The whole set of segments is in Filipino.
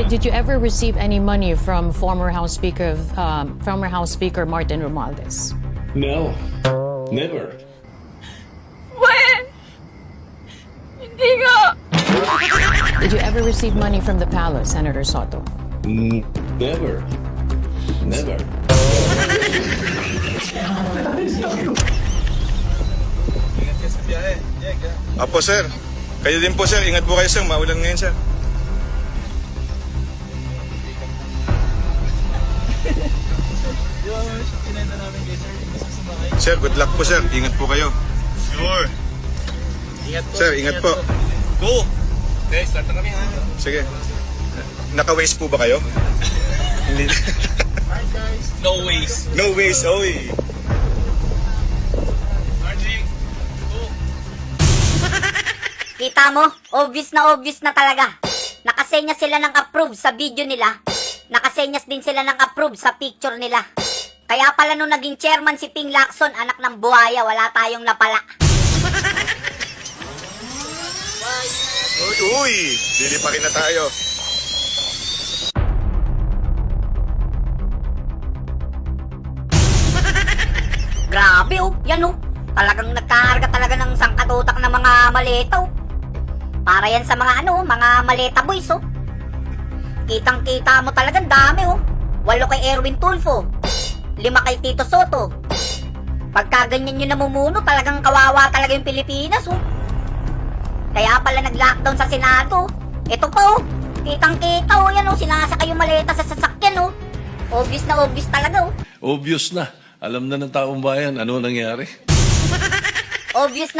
Did you ever receive any money from former House Speaker Martin Romualdez? No, never. When? Hindi nga. Did you ever receive money from the palace, Senator Soto? Never. Never. Apo sir, kayo din po sir, ingat po kayo sir, maulan ngayon sir. Sir, good luck po sir, ingat po kayo. Sure. Ingat po. Sir, ingat po. Go. Okay, start na kami ha. Sige. Naka-waste po ba kayo? Hindi. No ways. No waste, oy. RJ. Go. Kita mo, obvious na talaga. Nakasenyas sila ng approve sa video nila. Nakasenyas din sila ng approve sa picture nila. Kaya pala nung naging chairman si Ping Lacson, anak ng buhaya, wala tayong napala. Uy, dili pa rin na tayo. Grabe oh, yan oh. Talagang nagkakarga talaga ng sangkatutak ng mga maleta oh. Para yan sa mga mga maleta boys oh. Kitang-kita mo talagang dami oh. 8 kay Erwin Tulfo, 5 kay Tito Soto. Pagka ganyan yung namumuno, talagang kawawa talaga yung Pilipinas oh. Kaya pala nag-lockdown sa Senado. Ito pa oh, kitang-kita oh, yan oh, sinasakay yung maleta sa sasakyan oh. Obvious talaga oh. Obvious na. Alam na ng taong bayan ano nangyari. Obvious,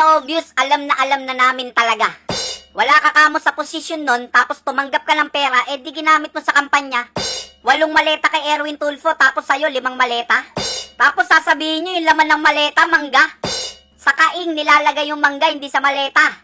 alam na namin talaga. Wala ka kamo sa posisyon nun, tapos tumanggap ka ng pera, di ginamit mo sa kampanya. 8 maleta kay Erwin Tulfo, tapos sa'yo 5 maleta. Tapos sasabihin nyo yung laman ng maleta, mangga. Sa kaing nilalagay yung mangga, hindi sa maleta.